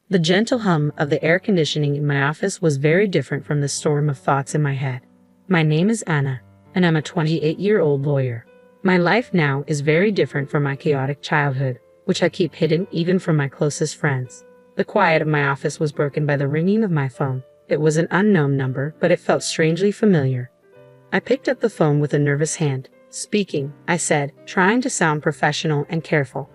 The gentle hum of the air conditioning in my office was very different from the storm of thoughts in my head. My name is Anna, and I'm a 28-year-old lawyer. My life now is very different from my chaotic childhood, which I keep hidden even from my closest friends. The quiet of my office was broken by the ringing of my phone. It was an unknown number, but it felt strangely familiar. I picked up the phone with a nervous hand. "Speaking," I said, trying to sound professional and careful.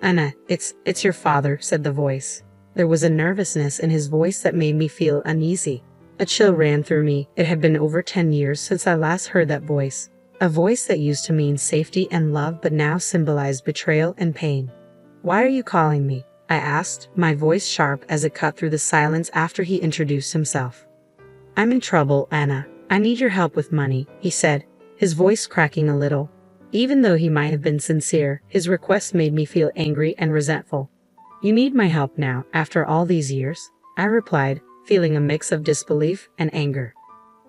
"Anna, it's your father," said the voice. There was a nervousness in his voice that made me feel uneasy. A chill ran through me. It had been over 10 years since I last heard that voice. A voice that used to mean safety and love but now symbolized betrayal and pain. "Why are you calling me?" I asked, my voice sharp as it cut through the silence after he introduced himself. "I'm in trouble, Anna. I need your help with money," he said, his voice cracking a little. Even though he might have been sincere, his request made me feel angry and resentful. "You need my help now, after all these years?" I replied, feeling a mix of disbelief and anger.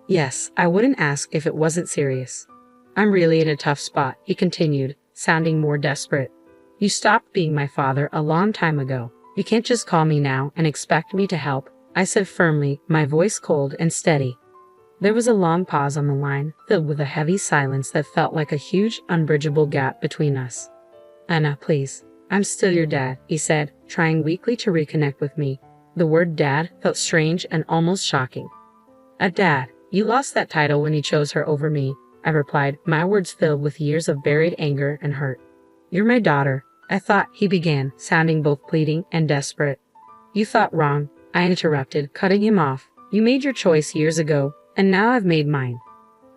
"Yes, I wouldn't ask if it wasn't serious." "I'm really in a tough spot," he continued, sounding more desperate. "You stopped being my father a long time ago. You can't just call me now and expect me to help," I said firmly, my voice cold and steady. There was a long pause on the line, filled with a heavy silence that felt like a huge, unbridgeable gap between us. "Anna, please. I'm still your dad," he said, trying weakly to reconnect with me. The word dad felt strange and almost shocking. "A dad? You lost that title when you chose her over me," I replied, my words filled with years of buried anger and hurt. "You're my daughter, I thought," he began, sounding both pleading and desperate. "You thought wrong," I interrupted, cutting him off. "You made your choice years ago, and now I've made mine."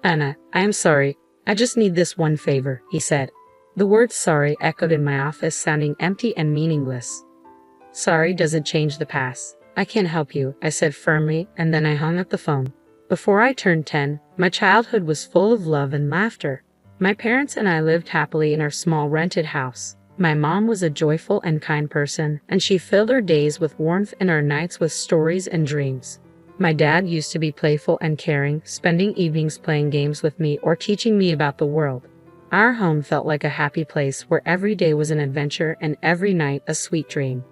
"Anna, I am sorry. I just need this one favor," he said. The word sorry echoed in my office, sounding empty and meaningless. "Sorry doesn't change the past. I can't help you," I said firmly, and then I hung up the phone. Before I turned 10, my childhood was full of love and laughter. My parents and I lived happily in our small rented house. My mom was a joyful and kind person, and she filled our days with warmth and our nights with stories and dreams. My dad used to be playful and caring, spending evenings playing games with me or teaching me about the world. Our home felt like a happy place where every day was an adventure and every night a sweet dream.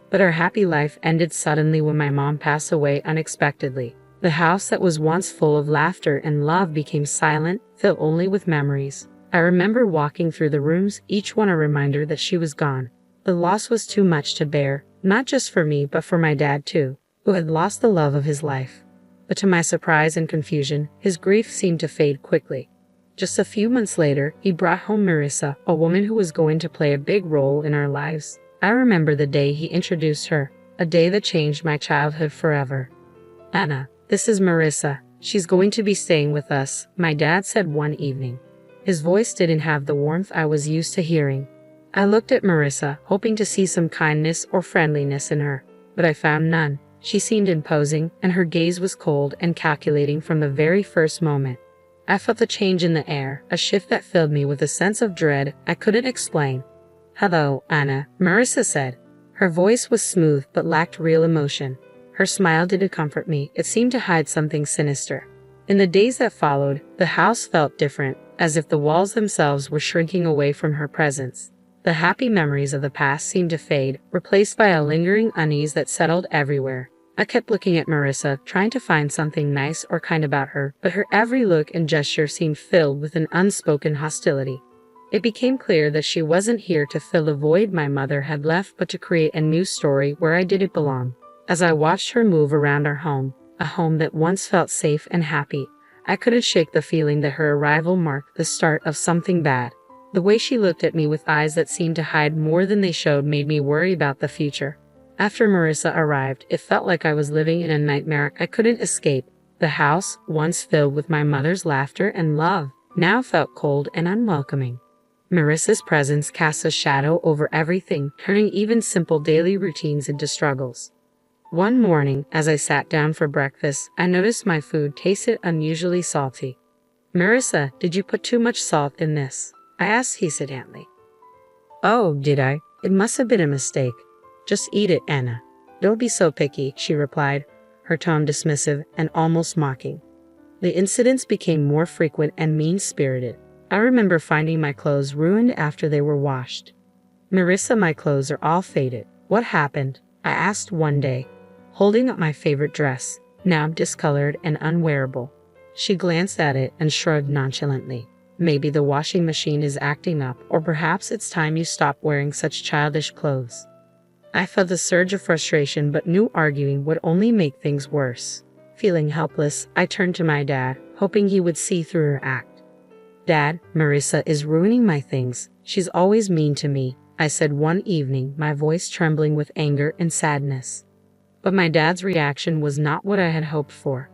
But our happy life ended suddenly when my mom passed away unexpectedly. The house that was once full of laughter and love became silent, filled only with memories. I remember walking through the rooms, each one a reminder that she was gone. The loss was too much to bear, not just for me but for my dad too, who had lost the love of his life. But to my surprise and confusion, his grief seemed to fade quickly. Just a few months later, he brought home Marissa, a woman who was going to play a big role in our lives. I remember the day he introduced her, a day that changed my childhood forever. "Anna, this is Marissa. She's going to be staying with us," my dad said one evening. His voice didn't have the warmth I was used to hearing. I looked at Marissa, hoping to see some kindness or friendliness in her, but I found none. She seemed imposing, and her gaze was cold and calculating from the very first moment. I felt a change in the air, a shift that filled me with a sense of dread I couldn't explain. "Hello, Anna," Marissa said. Her voice was smooth but lacked real emotion. Her smile didn't comfort me, it seemed to hide something sinister. In the days that followed, the house felt different, as if the walls themselves were shrinking away from her presence. The happy memories of the past seemed to fade, replaced by a lingering unease that settled everywhere. I kept looking at Marissa, trying to find something nice or kind about her, but her every look and gesture seemed filled with an unspoken hostility. It became clear that she wasn't here to fill the void my mother had left, but to create a new story where I didn't belong. As I watched her move around our home, a home that once felt safe and happy, I couldn't shake the feeling that her arrival marked the start of something bad. The way she looked at me with eyes that seemed to hide more than they showed made me worry about the future. After Marissa arrived, it felt like I was living in a nightmare I couldn't escape. The house, once filled with my mother's laughter and love, now felt cold and unwelcoming. Marissa's presence cast a shadow over everything, turning even simple daily routines into struggles. One morning, as I sat down for breakfast, I noticed my food tasted unusually salty. "Marissa, did you put too much salt in this?" I asked hesitantly. "Oh, did I? It must have been a mistake. Just eat it, Anna. Don't be so picky," she replied, her tone dismissive and almost mocking. The incidents became more frequent and mean-spirited. I remember finding my clothes ruined after they were washed. "Marissa, my clothes are all faded. What happened?" I asked one day, holding up my favorite dress, now discolored and unwearable. She glanced at it and shrugged nonchalantly. Maybe the washing machine is acting up, or perhaps it's time you stop wearing such childish clothes. I felt a surge of frustration but knew arguing would only make things worse. Feeling helpless, I turned to my dad, hoping he would see through her act. "Dad, Marissa is ruining my things. She's always mean to me," I said one evening, my voice trembling with anger and sadness. But my dad's reaction was not what I had hoped for.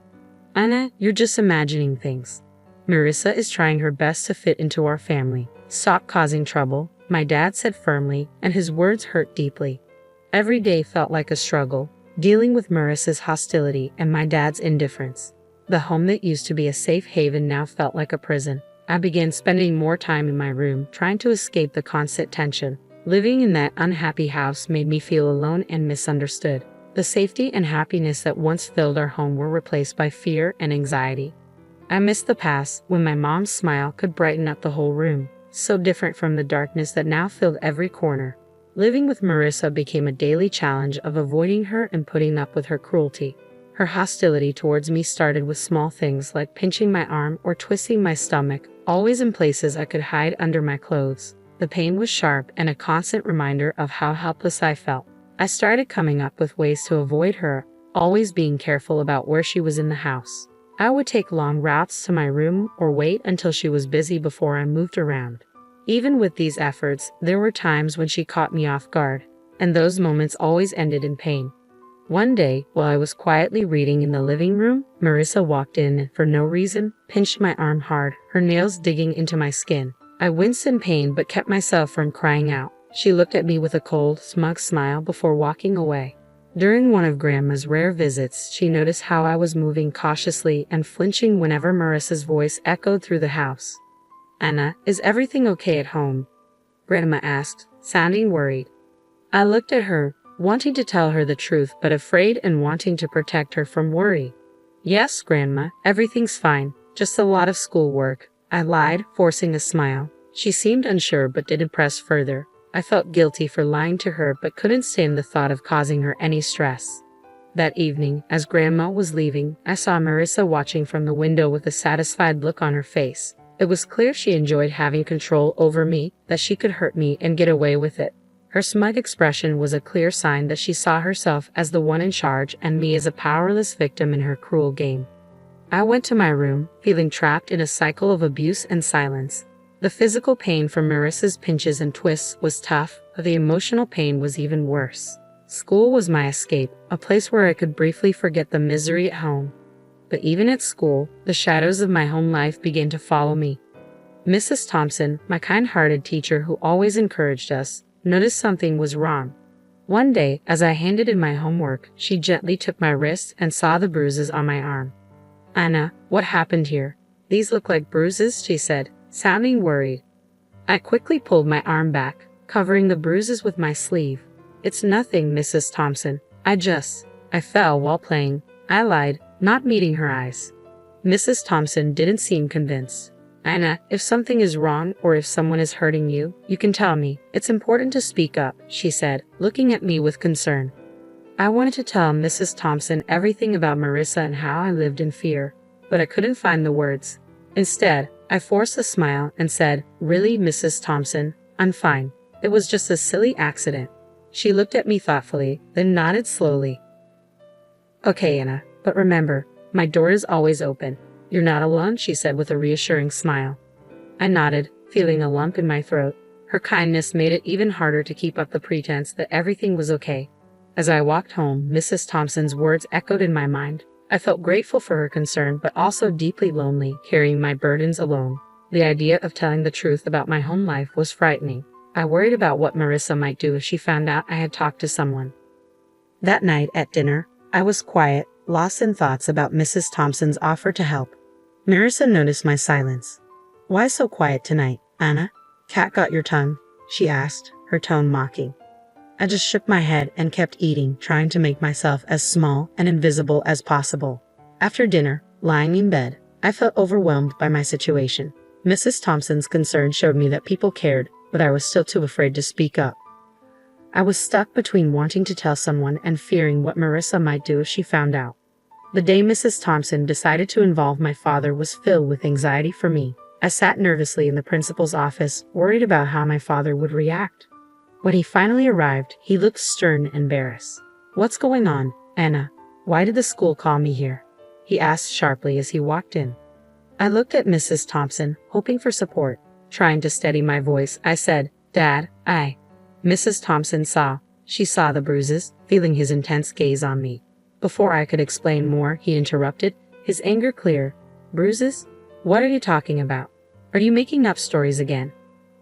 "Anna, you're just imagining things. Marissa is trying her best to fit into our family. Stop causing trouble," my dad said firmly, and his words hurt deeply. Every day felt like a struggle, dealing with Marissa's hostility and my dad's indifference. The home that used to be a safe haven now felt like a prison. I began spending more time in my room, trying to escape the constant tension. Living in that unhappy house made me feel alone and misunderstood. The safety and happiness that once filled our home were replaced by fear and anxiety. I missed the past when my mom's smile could brighten up the whole room, so different from the darkness that now filled every corner. Living with Marissa became a daily challenge of avoiding her and putting up with her cruelty. Her hostility towards me started with small things like pinching my arm or twisting my stomach, always in places I could hide under my clothes. The pain was sharp and a constant reminder of how helpless I felt. I started coming up with ways to avoid her, always being careful about where she was in the house. I would take long routes to my room or wait until she was busy before I moved around. Even with these efforts, there were times when she caught me off guard, and those moments always ended in pain. One day, while I was quietly reading in the living room, Marissa walked in and, for no reason, pinched my arm hard, her nails digging into my skin. I winced in pain but kept myself from crying out. She looked at me with a cold, smug smile before walking away. During one of Grandma's rare visits, she noticed how I was moving cautiously and flinching whenever Marissa's voice echoed through the house. "Anna, is everything okay at home?" Grandma asked, sounding worried. I looked at her, wanting to tell her the truth but afraid and wanting to protect her from worry. "Yes, Grandma, everything's fine, just a lot of schoolwork," I lied, forcing a smile. She seemed unsure but didn't press further. I felt guilty for lying to her but couldn't stand the thought of causing her any stress. That evening, as Grandma was leaving, I saw Marissa watching from the window with a satisfied look on her face. It was clear she enjoyed having control over me, that she could hurt me and get away with it. Her smug expression was a clear sign that she saw herself as the one in charge and me as a powerless victim in her cruel game. I went to my room, feeling trapped in a cycle of abuse and silence. The physical pain from Marissa's pinches and twists was tough, but the emotional pain was even worse. School was my escape, a place where I could briefly forget the misery at home. But even at school, the shadows of my home life began to follow me. Mrs. Thompson, my kind-hearted teacher who always encouraged us, noticed something was wrong. One day, as I handed in my homework, she gently took my wrist and saw the bruises on my arm. "Anna, what happened here? These look like bruises," she said, sounding worried. I quickly pulled my arm back, covering the bruises with my sleeve. "It's nothing, Mrs. Thompson. I fell while playing," I lied, not meeting her eyes. Mrs. Thompson didn't seem convinced. "Anna, if something is wrong or if someone is hurting you, you can tell me. It's important to speak up," she said, looking at me with concern. I wanted to tell Mrs. Thompson everything about Marissa and how I lived in fear, but I couldn't find the words. Instead, I forced a smile and said, "Really, Mrs. Thompson, I'm fine. It was just a silly accident." She looked at me thoughtfully, then nodded slowly. "Okay, Anna, but remember, my door is always open. You're not alone," she said with a reassuring smile. I nodded, feeling a lump in my throat. Her kindness made it even harder to keep up the pretense that everything was okay. As I walked home, Mrs. Thompson's words echoed in my mind. I felt grateful for her concern, but also deeply lonely, carrying my burdens alone. The idea of telling the truth about my home life was frightening. I worried about what Marissa might do if she found out I had talked to someone. That night at dinner, I was quiet, lost in thoughts about Mrs. Thompson's offer to help. Marissa noticed my silence. "Why so quiet tonight, Anna? Cat got your tongue?" she asked, her tone mocking. I just shook my head and kept eating, trying to make myself as small and invisible as possible. After dinner, lying in bed, I felt overwhelmed by my situation. Mrs. Thompson's concern showed me that people cared, but I was still too afraid to speak up. I was stuck between wanting to tell someone and fearing what Marissa might do if she found out. The day Mrs. Thompson decided to involve my father was filled with anxiety for me. I sat nervously in the principal's office, worried about how my father would react. When he finally arrived, he looked stern and embarrassed. "What's going on, Anna? Why did the school call me here?" he asked sharply as he walked in. I looked at Mrs. Thompson, hoping for support. Trying to steady my voice, I said, "Dad, Mrs. Thompson saw. She saw the bruises, feeling his intense gaze on me. Before I could explain more, he interrupted, his anger clear. "Bruises? What are you talking about? Are you making up stories again?"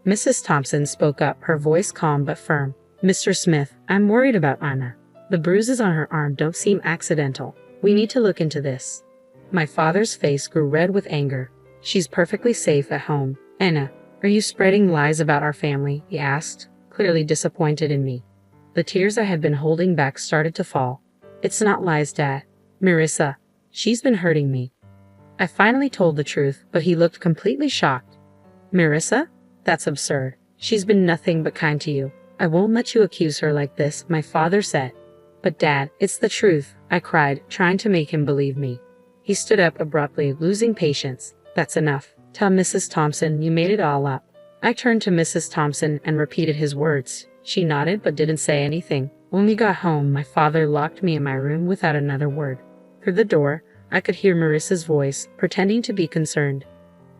Mrs. Thompson spoke up, her voice calm but firm. "Mr. Smith, I'm worried about Anna. The bruises on her arm don't seem accidental. We need to look into this." My father's face grew red with anger. "She's perfectly safe at home. Anna, are you spreading lies about our family?" he asked, clearly disappointed in me. The tears I had been holding back started to fall. "It's not lies, Dad. Marissa, she's been hurting me." I finally told the truth, but he looked completely shocked. "Marissa? That's absurd. She's been nothing but kind to you. I won't let you accuse her like this," my father said. "But Dad, it's the truth," I cried, trying to make him believe me. He stood up abruptly, losing patience. "That's enough. Tell Mrs. Thompson you made it all up." I turned to Mrs. Thompson and repeated his words. She nodded but didn't say anything. When we got home, my father locked me in my room without another word. Through the door, I could hear Marissa's voice, pretending to be concerned.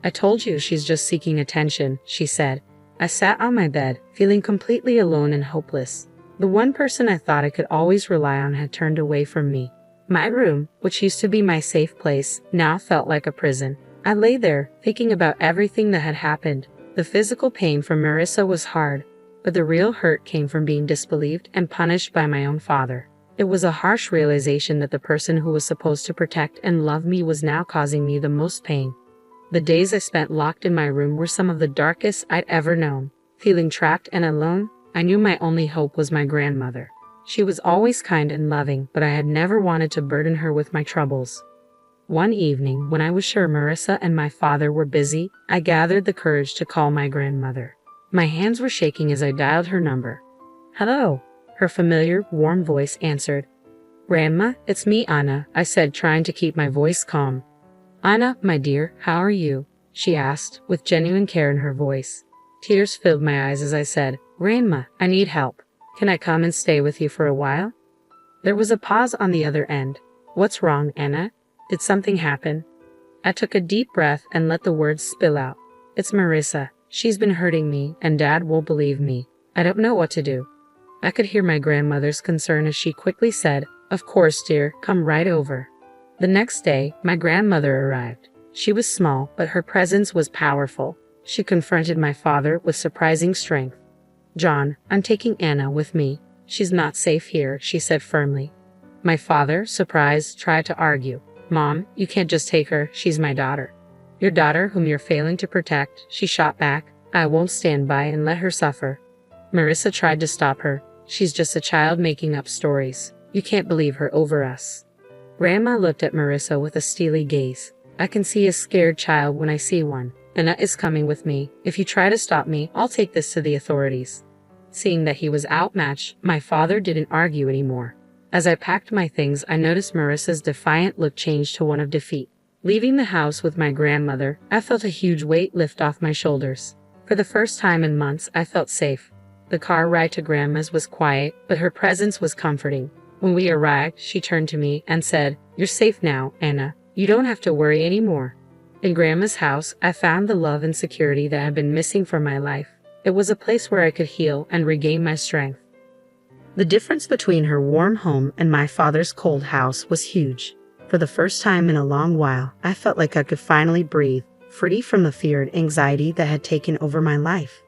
"I told you she's just seeking attention," she said. I sat on my bed, feeling completely alone and hopeless. The one person I thought I could always rely on had turned away from me. My room, which used to be my safe place, now felt like a prison. I lay there, thinking about everything that had happened. The physical pain from Marissa was hard, but the real hurt came from being disbelieved and punished by my own father. It was a harsh realization that the person who was supposed to protect and love me was now causing me the most pain. The days I spent locked in my room were some of the darkest I'd ever known. Feeling trapped and alone, I knew my only hope was my grandmother. She was always kind and loving, but I had never wanted to burden her with my troubles. One evening, when I was sure Marissa and my father were busy, I gathered the courage to call my grandmother. My hands were shaking as I dialed her number. "Hello," her familiar, warm voice answered. "Grandma, it's me, Anna," I said, trying to keep my voice calm. "Anna, my dear, how are you?" she asked, with genuine care in her voice. Tears filled my eyes as I said, "Grandma, I need help. Can I come and stay with you for a while?" There was a pause on the other end. "What's wrong, Anna? Did something happen?" I took a deep breath and let the words spill out. "It's Marissa. She's been hurting me, and Dad won't believe me. I don't know what to do." I could hear my grandmother's concern as she quickly said, "Of course, dear, come right over." The next day, my grandmother arrived. She was small, but her presence was powerful. She confronted my father with surprising strength. "John, I'm taking Anna with me. She's not safe here," she said firmly. My father, surprised, tried to argue. "Mom, you can't just take her. She's my daughter." "Your daughter whom you're failing to protect," she shot back. "I won't stand by and let her suffer." Marissa tried to stop her. "She's just a child making up stories. You can't believe her over us." Grandma looked at Marissa with a steely gaze. "I can see a scared child when I see one. Anna is coming with me. If you try to stop me, I'll take this to the authorities." Seeing that he was outmatched, my father didn't argue anymore. As I packed my things, I noticed Marissa's defiant look change to one of defeat. Leaving the house with my grandmother, I felt a huge weight lift off my shoulders. For the first time in months, I felt safe. The car ride to Grandma's was quiet, but her presence was comforting. When we arrived, she turned to me and said, "You're safe now, Anna. You don't have to worry anymore." In Grandma's house, I found the love and security that had been missing from my life. It was a place where I could heal and regain my strength. The difference between her warm home and my father's cold house was huge. For the first time in a long while, I felt like I could finally breathe, free from the fear and anxiety that had taken over my life.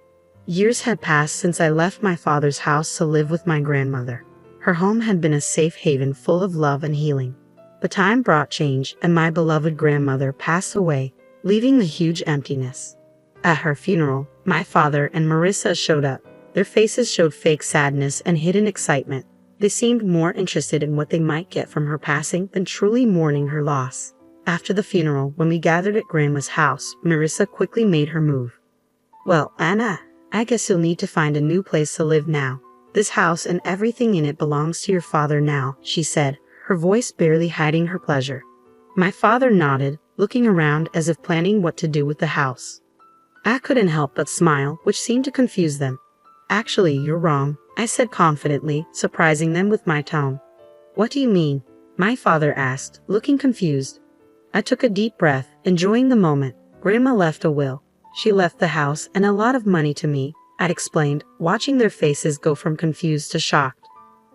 Years had passed since I left my father's house to live with my grandmother. Her home had been a safe haven full of love and healing. But time brought change, and my beloved grandmother passed away, leaving the huge emptiness. At her funeral, my father and Marissa showed up. Their faces showed fake sadness and hidden excitement. They seemed more interested in what they might get from her passing than truly mourning her loss. After the funeral, when we gathered at Grandma's house, Marissa quickly made her move. "Well, Anna, I guess you'll need to find a new place to live now. This house and everything in it belongs to your father now, she said, her voice barely hiding her pleasure. My father nodded, looking around as if planning what to do with the house. I couldn't help but smile, which seemed to confuse them. Actually, you're wrong, I said confidently, surprising them with my tone. What do you mean? My father asked, looking confused. I took a deep breath, enjoying the moment. Grandma left a will. She left the house and a lot of money to me, I'd explained, watching their faces go from confused to shocked.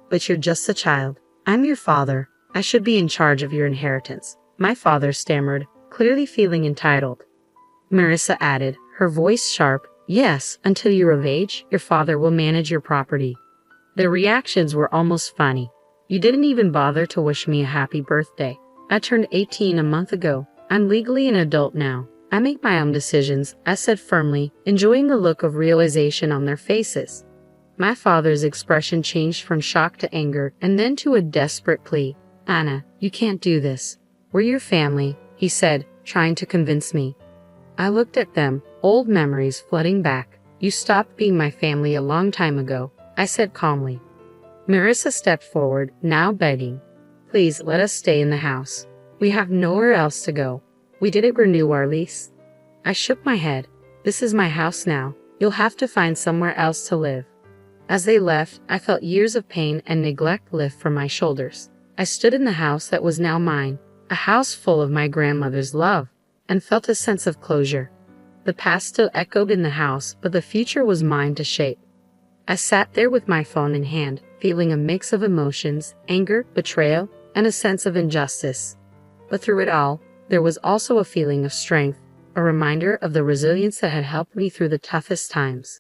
But you're just a child. I'm your father. I should be in charge of your inheritance, my father stammered, clearly feeling entitled. Marissa added, her voice sharp, yes, until you're of age, your father will manage your property. Their reactions were almost funny. You didn't even bother to wish me a happy birthday. I turned 18 a month ago. I'm legally an adult now. I make my own decisions, I said firmly, enjoying the look of realization on their faces. My father's expression changed from shock to anger and then to a desperate plea. Anna, you can't do this. We're your family, he said, trying to convince me. I looked at them, old memories flooding back. You stopped being my family a long time ago, I said calmly. Marissa stepped forward, now begging. Please let us stay in the house. We have nowhere else to go. We didn't renew our lease. I shook my head. This is my house now. You'll have to find somewhere else to live. As they left, I felt years of pain and neglect lift from my shoulders. I stood in the house that was now mine, a house full of my grandmother's love, and felt a sense of closure. The past still echoed in the house, but the future was mine to shape. I sat there with my phone in hand, feeling a mix of emotions, anger, betrayal, and a sense of injustice. But through it all, there was also a feeling of strength, a reminder of the resilience that had helped me through the toughest times.